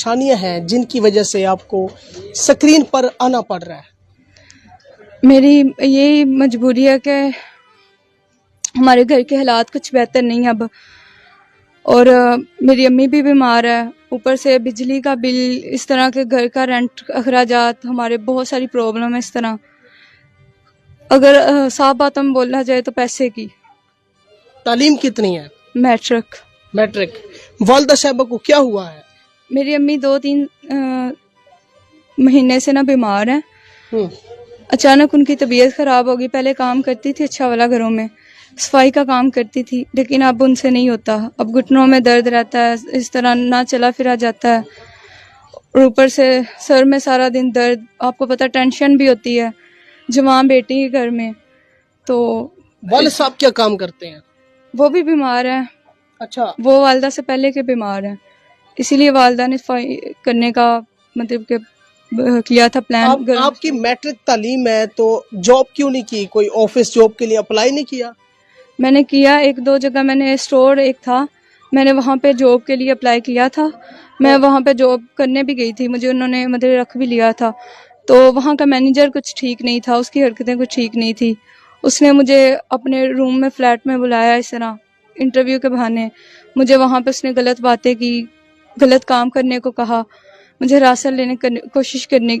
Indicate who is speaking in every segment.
Speaker 1: परेशानियां हैं जिनकी वजह से आपको स्क्रीन पर आना पड़ रहा है?
Speaker 2: मेरी यही मजबूरी है कि हमारे घर के हालात कुछ बेहतर नहीं है अब, और मेरी अम्मी भी बीमार है, ऊपर से बिजली का बिल, इस तरह के घर का रेंट, अखराजात, हमारे बहुत सारी प्रॉब्लम है इस तरह। अगर साफ बात में बोलना जाए तो पैसे की।
Speaker 1: तालीम कितनी है?
Speaker 2: मैट्रिक।
Speaker 1: मैट्रिक। वालिदा साहबा को क्या हुआ है?
Speaker 2: मेरी अम्मी 2-3 महीने से ना बीमार है। अचानक उनकी तबीयत ख़राब हो गई। पहले काम करती थी अच्छा वाला, घरों में सफाई का काम करती थी, लेकिन अब उनसे नहीं होता। अब घुटनों में दर्द रहता है, इस तरह ना चला फिरा जाता है, और ऊपर से सर में सारा दिन दर्द। आपको पता, टेंशन भी होती है, जवान बेटी है घर में। तो
Speaker 1: वालिद साहब क्या काम करते हैं?
Speaker 2: वो भी बीमार है।
Speaker 1: अच्छा।
Speaker 2: वो वालिदा से पहले के बीमार है, इसीलिए वालिदा ने सफाई करने का मतलब कि किया था प्लान।
Speaker 1: आपकी मैट्रिक तालीम है तो जॉब क्यों नहीं की? कोई ऑफिस जॉब के लिए अप्लाई नहीं किया?
Speaker 2: मैंने किया, 1-2 जगह मैंने, स्टोर एक था, मैंने वहाँ पे जॉब के लिए अप्लाई किया था। मैं वहाँ पे जॉब करने भी गई थी, मुझे उन्होंने मतलब रख भी लिया था। तो वहाँ का मैनेजर कुछ ठीक नहीं था, उसकी हरकतें कुछ ठीक नहीं थी। उसने मुझे अपने रूम में, फ्लैट में बुलाया इस तरह इंटरव्यू के बहाने। मुझे वहाँ पे उसने गलत बातें की, गलत काम करने को कहा, मुझे हरासत लेने की कोशिश करने,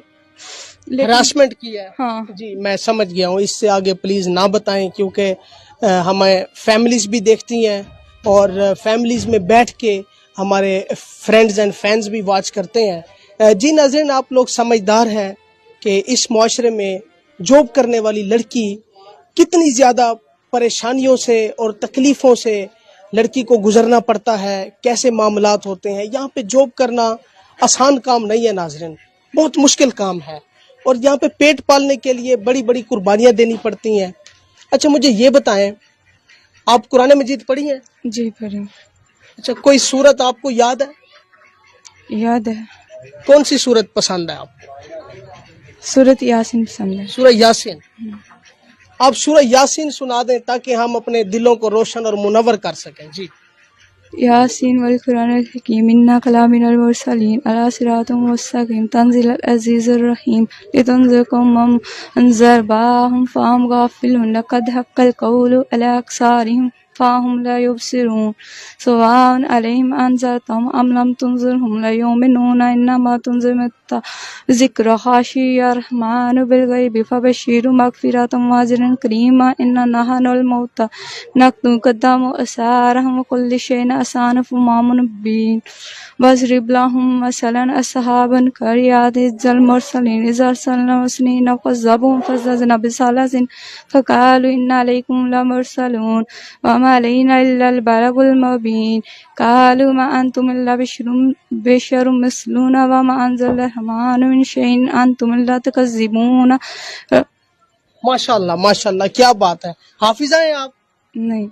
Speaker 1: हरासमेंट किया है?
Speaker 2: हाँ
Speaker 1: जी, मैं समझ गया हूँ। इससे आगे प्लीज ना बताएं, क्योंकि हमें फैमिलीज भी देखती हैं और फैमिलीज में बैठ के हमारे फ्रेंड्स एंड फैंस भी वॉच करते हैं। जी नाज़रीन, आप लोग समझदार हैं कि इस मुआशरे में जॉब करने वाली लड़की कितनी ज़्यादा परेशानियों से और तकलीफ़ों से लड़की को गुजरना पड़ता है, कैसे मामलात होते हैं। यहाँ पे जॉब करना आसान काम नहीं है नाज़रीन, बहुत मुश्किल काम है, और यहाँ पे पेट पालने के लिए बड़ी बड़ी कुर्बानियाँ देनी पड़ती हैं। अच्छा, मुझे ये बताएं, आप कुरान मजीद पढ़ी हैं?
Speaker 2: जी पढ़ी।
Speaker 1: अच्छा, कोई सूरत आपको याद है?
Speaker 2: याद है।
Speaker 1: कौन सी सूरत पसंद है आपको?
Speaker 2: सूरत यासीन पसंद है।
Speaker 1: सूरह यासीन। आप सूरह यासीन सुना दें ताकि हम अपने दिलों को रोशन और मुनव्वर कर सकें। जी।
Speaker 2: यासीन वल कुरानिल हकीम इन्ना कलामिनल मुरसलीन अला सिरातिम मुस्तकीम तंजीलल अजीज़िर रहीम लितुनज़िर कौमम अंज़र बाहुम फ़हम गाफिलून लक़द हक़्क़ल क़ौलु अला अक्सारिहिम फ़हुम ला युबसिरून सवाअन अलैहिम अनज़रतहुम अम लम तुनज़िरहुम ला युमिनून इन्नमा तुनज़िर मन ज़िक्र खाशिय रहमान बिल गैबि फबश्शिरहु मग़फ़िरतम व अजरन करीमा इन्ना नहनुल मौता नक्तु क़द्दमु असारहम कुल्लि शैइन आसान फुमामुन बीन वज़रिब लहुम मसलन अस्हाबन क़रियत इज़्ज़ल मुरसलीन इज़ अरसलना मुस्लिमीन फ़कज़्ज़बूहुम फ़ज़ज़ज़ना बिसालिसिन फ़क़ालू इन्ना अलैकुम लमुरसलून वमा अलैना इल्लल बलागुल मुबीन क़ालू मा अंतुम इल्ला बशरुम मिस्लुना वमा अंज़ल रहमानु मिन शैइन अंतुम इल्ला तकज़्ज़िबून।
Speaker 1: माशाल्लाह माशाल्लाह, क्या बात है। हाफिजा हैं आप?
Speaker 2: नहीं।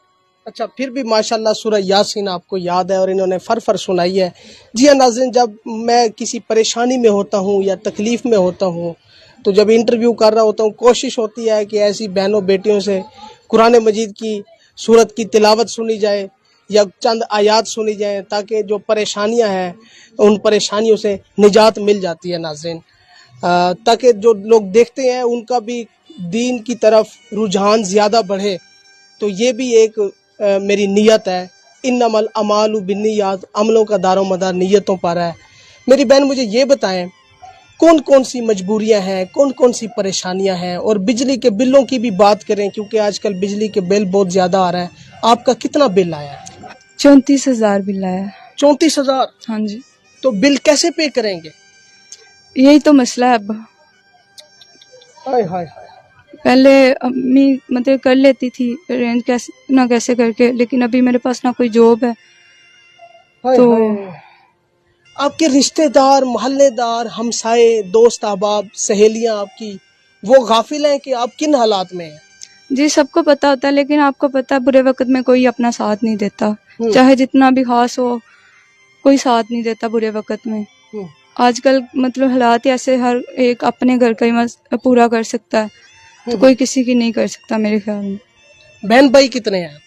Speaker 1: अच्छा, फिर भी माशाल्लाह सूरह यासीन आपको याद है और इन्होंने फर सुनाई है। जी हाँ नाज़रीन, जब मैं किसी परेशानी में होता हूँ या तकलीफ़ में होता हूँ तो जब इंटरव्यू कर रहा होता हूँ, कोशिश होती है कि ऐसी बहनों बेटियों से कुरान मजीद की सूरत की तिलावत सुनी जाए या चंद आयात सुनी जाए, ताकि जो परेशानियाँ हैं उन परेशानियों से निजात मिल जाती है नाज़रीन, ताकि जो लोग देखते हैं उनका भी दीन की तरफ रुझान ज़्यादा बढ़े। तो ये भी एक मेरी नीयत है। इन्नमल अमालु बिन्नियात, अमलों का दारो मदार नीयतों पर है। मेरी बहन, मुझे ये बताएं, कौन कौन सी मजबूरियां हैं, कौन कौन सी परेशानियां हैं, और बिजली के बिलों की भी बात करें क्योंकि आजकल बिजली के बिल बहुत ज़्यादा आ रहा है। आपका कितना बिल आया है?
Speaker 2: 34,000 बिल आया।
Speaker 1: 34,000?
Speaker 2: हाँ जी।
Speaker 1: तो बिल कैसे पे करेंगे?
Speaker 2: यही तो मसला है अब।
Speaker 1: हाय हाय हाय।
Speaker 2: पहले अम्मी मतलब कर लेती थी अरेंज कैसे ना कैसे करके, लेकिन अभी मेरे पास ना कोई जॉब है।
Speaker 1: हाय
Speaker 2: तो
Speaker 1: हाय। आपके रिश्तेदार, मोहल्लेदार, हमसाए, दोस्त अहबाब, सहेलियां आपकी वो गाफिल हैं कि आप किन हालात में हैं?
Speaker 2: जी सबको पता होता है, लेकिन आपको पता है बुरे वक्त में कोई अपना साथ नहीं देता, चाहे जितना भी खास हो, कोई साथ नहीं देता बुरे वक्त में। आजकल मतलब हालात ऐसे, हर एक अपने घर का ही पूरा कर सकता है, तो कोई किसी की नहीं कर सकता मेरे ख्याल में।
Speaker 1: बहन भाई कितने हैं?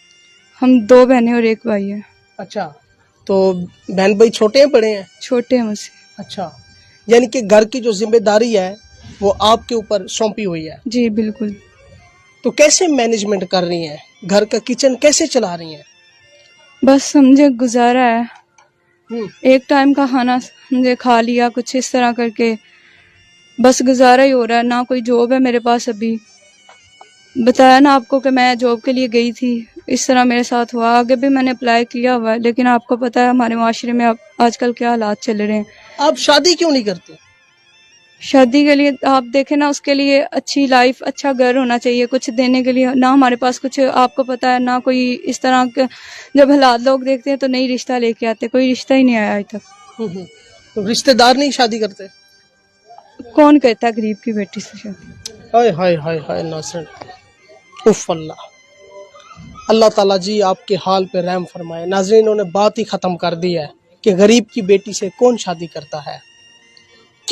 Speaker 2: हम 2 बहनें और 1 भाई है।
Speaker 1: अच्छा, तो बहन भाई छोटे हैं बड़े हैं?
Speaker 2: छोटे हैं मुझसे।
Speaker 1: अच्छा, यानी कि घर की जो जिम्मेदारी है वो आपके ऊपर सौंपी हुई है,
Speaker 2: जी बिल्कुल।
Speaker 1: तो कैसे मैनेजमेंट कर रही हैं, घर का किचन कैसे चला रही हैं?
Speaker 2: बस समझे गुजारा है,
Speaker 1: हम्म,
Speaker 2: एक टाइम का खाना समझे खा लिया, कुछ इस तरह करके बस गुजारा ही हो रहा है। ना कोई जॉब है मेरे पास अभी, बताया ना आपको कि मैं जॉब के लिए गई थी, इस तरह मेरे साथ हुआ। आगे भी मैंने अप्लाई किया हुआ है, लेकिन आपको पता है हमारे माशरे में अब आजकल क्या हालात चल रहे हैं।
Speaker 1: आप शादी क्यों नहीं करते?
Speaker 2: शादी के लिए आप देखें ना, उसके लिए अच्छी लाइफ, अच्छा घर होना चाहिए, कुछ देने के लिए ना हमारे पास कुछ, आपको पता है ना कोई इस तरह के, जब हालात लोग देखते हैं तो नहीं रिश्ता लेके आते, कोई रिश्ता ही नहीं आया आज तक।
Speaker 1: हम्म, तो रिश्तेदार नहीं शादी करते?
Speaker 2: कौन कहता है गरीब की बेटी से शादी?
Speaker 1: हाय हाय हाय हाय नाज़रीन, उफ अल्लाह, अल्लाह ताला जी आपके हाल पे रहम फरमाए। नाज़रीन, इन्होंने बात ही ख़त्म कर दी है कि गरीब की बेटी से कौन शादी करता है।